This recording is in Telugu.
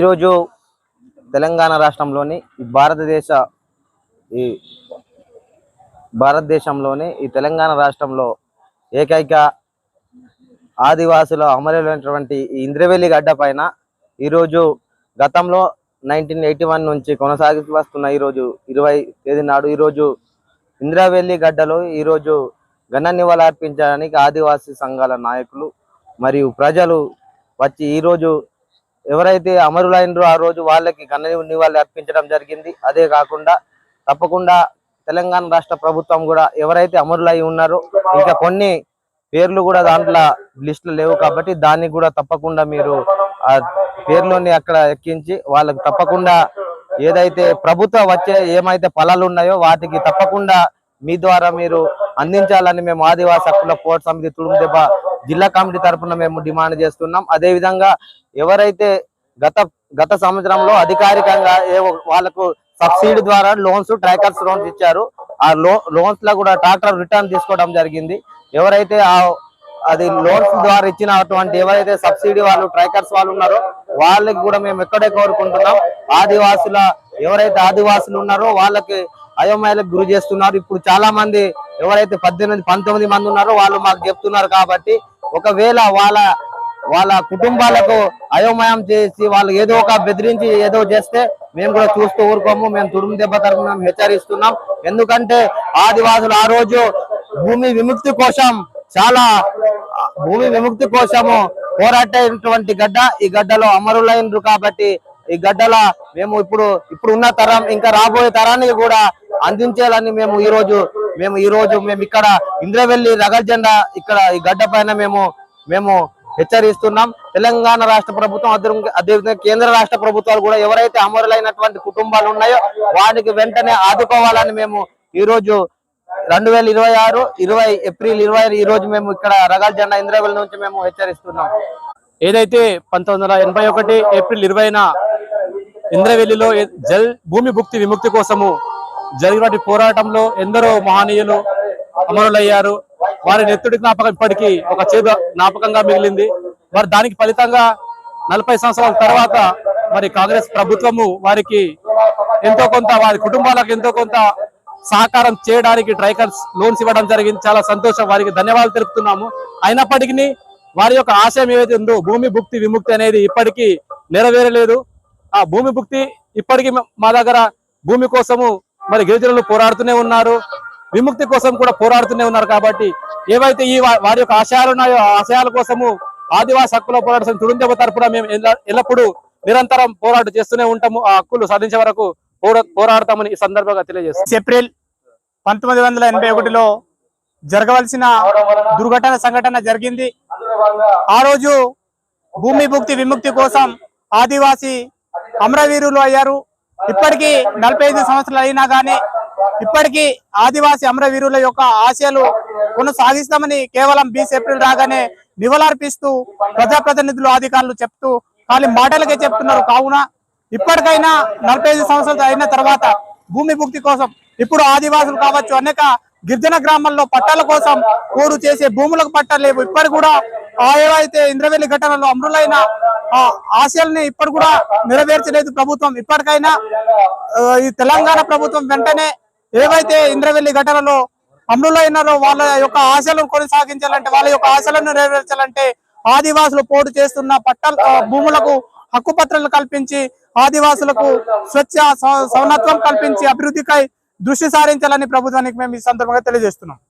ఈరోజు తెలంగాణ రాష్ట్రంలోని ఈ భారతదేశంలోని ఈ తెలంగాణ రాష్ట్రంలో ఏకైక ఆదివాసుల అమరులైనటువంటి ఈ ఇంద్రవెల్లి గడ్డ పైన ఈరోజు గతంలో 1981 నుంచి కొనసాగుతూ వస్తున్న ఈరోజు 20 తేదీ నాడు ఈరోజు ఇంద్రవెల్లి గడ్డలో ఈరోజు ఘన నివాళులర్పించడానికి ఆదివాసీ సంఘాల నాయకులు మరియు ప్రజలు వచ్చి ఈరోజు ఎవరైతే అమరులైనరో ఆ రోజు వాళ్ళకి ఘన నివాళులు అర్పించడం జరిగింది. అదే కాకుండా తప్పకుండా తెలంగాణ రాష్ట్ర ప్రభుత్వం కూడా ఎవరైతే అమరులై ఉన్నారో ఇంకా కొన్ని పేర్లు కూడా దాంట్లో లిస్టులు లేవు కాబట్టి దాన్ని కూడా తప్పకుండా మీరు ఆ పేర్లోని అక్కడ ఎక్కించి వాళ్ళకి తప్పకుండా ఏదైతే ప్రభుత్వం వచ్చే ఏమైతే ఫలాలు ఉన్నాయో వాటికి తప్పకుండా మీ ద్వారా మీరు అందించాలని మేము ఆదివాసీ హక్కుల పోరాట సమితి తుడుముదెబ్బ జిల్లా కమిటీ తరఫున మేము డిమాండ్ చేస్తున్నాం. అదే విధంగా ఎవరైతే గత సంవత్సరంలో అధికారికంగా వాళ్ళకు సబ్సిడీ ద్వారా లోన్స్ ట్రాక్టర్స్ లోన్స్ ఇచ్చారు. ఆ లోన్స్ లో కూడా ట్రాక్టర్ రిటర్న్ తీసుకోవడం జరిగింది. ఎవరైతే అది లోన్స్ ద్వారా ఇచ్చినటువంటి ఎవరైతే సబ్సిడీ వాళ్ళు ట్రాక్టర్స్ వాళ్ళు ఉన్నారో వాళ్ళకి కూడా మేము ఎక్కడే కోరుకుంటున్నాం. ఎవరైతే ఆదివాసులు ఉన్నారో వాళ్ళకి అయోమయాలకు గురి చేస్తున్నారు. ఇప్పుడు చాలా మంది ఎవరైతే 18-19 మంది ఉన్నారో వాళ్ళు మాకు చెప్తున్నారు. కాబట్టి ఒకవేళ వాళ్ళ కుటుంబాలకు అయోమయం చేసి వాళ్ళు ఏదో ఒక బెదిరించి ఏదో చేస్తే మేము కూడా చూస్తూ ఊరుకోము. మేము తుడుముదెబ్బ తరఫున హెచ్చరిస్తున్నాం. ఎందుకంటే ఆదివాసులు ఆ రోజు భూమి విముక్తి కోసము పోరాటేటువంటి గడ్డ. ఈ గడ్డలో అమరులైనరు కాబట్టి ఈ గడ్డల మేము ఇప్పుడు ఉన్న తరం ఇంకా రాబోయే తరానికి కూడా అందించాలని మేము ఈ రోజు ఇక్కడ ఇంద్రవెల్లి రగల్ జెండా ఇక్కడ ఈ గడ్డ పైన మేము హెచ్చరిస్తున్నాం. తెలంగాణ రాష్ట్ర ప్రభుత్వం అదేవిధంగా కేంద్ర రాష్ట్ర ప్రభుత్వాలు కూడా ఎవరైతే అమరులైనటువంటి కుటుంబాలు ఉన్నాయో వారికి వెంటనే ఆదుకోవాలని మేము ఈ రోజు 2026 ఏప్రిల్ 20 ఈ రోజు మేము ఇక్కడ రగల్ జెండా ఇంద్రవెల్లి నుంచి మేము హెచ్చరిస్తున్నాం. ఏదైతే 1981 ఏప్రిల్ 20న ఇంద్రవెల్లిలో భూమి విముక్తి కోసము జరిగినటువంటి పోరాటంలో ఎందరో మహనీయులు అమరులయ్యారు. వారి నెత్తుడి జ్ఞాపకం ఇప్పటికీ ఒక చేదు జ్ఞాపకంగా మిగిలింది. మరి దానికి ఫలితంగా 40 సంవత్సరాల తర్వాత మరి కాంగ్రెస్ ప్రభుత్వము వారికి ఎంతో కొంత వారి కుటుంబాలకు ఎంతో కొంత సహకారం చేయడానికి ట్రైకర్స్ లోన్స్ ఇవ్వడం జరిగింది. చాలా సంతోషం, వారికి ధన్యవాదాలు తెలుపుతున్నాము. అయినప్పటికీ వారి యొక్క ఆశయం ఏదైతే ఉందో భూమి విముక్తి అనేది ఇప్పటికీ నెరవేరలేదు. ఆ భూమి భుక్తి ఇప్పటికీ మా దగ్గర భూమి కోసము మరి గిరిజనులు పోరాడుతూనే ఉన్నారు, విముక్తి కోసం కూడా పోరాడుతూనే ఉన్నారు. కాబట్టి ఏవైతే వారి యొక్క ఆశయాలు ఉన్నాయో ఆ ఆశయాల కోసము ఆదివాసీ హక్కుల పోరాట తుడుముదెబ్బ తరపున మేము ఎల్లప్పుడూ నిరంతరం పోరాటం చేస్తూనే ఉంటాము. ఆ హక్కులు సాధించే వరకు పోరాడతామని ఈ సందర్భంగా తెలియజేస్తాం. ఏప్రిల్ 1981లో జరగవలసిన సంఘటన జరిగింది. ఆ రోజు భూమి విముక్తి కోసం ఆదివాసీ అమరవీరులు అయ్యారు. ఇప్పటికీ 45 సంవత్సరాలు అయినా కానీ ఇప్పటికీ ఆదివాసీ అమరవీరుల యొక్క ఆశయాలు కొనసాగిస్తామని కేవలం 20 ఏప్రిల్ రాగానే నివాళులర్పిస్తూ ప్రజాప్రతినిధులు అధికారులు చెప్తూ ఖాళీ మాటలకే చెప్తున్నారు. కావున ఇప్పటికైనా 45 సంవత్సరాలు అయిన తర్వాత భూమి భుక్తి కోసం ఇప్పుడు ఆదివాసులు కావచ్చు అనేక గిరిజన గ్రామాల్లో పట్టాల కోసం కోరు చేసే భూములకు పట్టాలు లేవు. ఇప్పటి కూడా ఏవైతే ఇంద్రవెల్లి ఘటనలో అమరులైన ఆశయాలని ఇప్పటి కూడా నెరవేర్చలేదు ప్రభుత్వం. ఇప్పటికైనా ఈ తెలంగాణ ప్రభుత్వం వెంటనే ఏవైతే ఇంద్రవెల్లి ఘటనలో అమరులైనారో వాళ్ళ యొక్క ఆశయాలను కొనసాగించాలంటే వాళ్ళ యొక్క ఆశయాలను నెరవేర్చాలంటే ఆదివాసులు పోటు చేస్తున్న భూములకు హక్కు పత్రాలు కల్పించి ఆదివాసులకు స్వచ్ఛ సౌనత్వం కల్పించి అభివృద్ధికై దృష్టి సారించాలని ప్రభుత్వానికి మేము ఈ సందర్భంగా తెలియజేస్తున్నాం.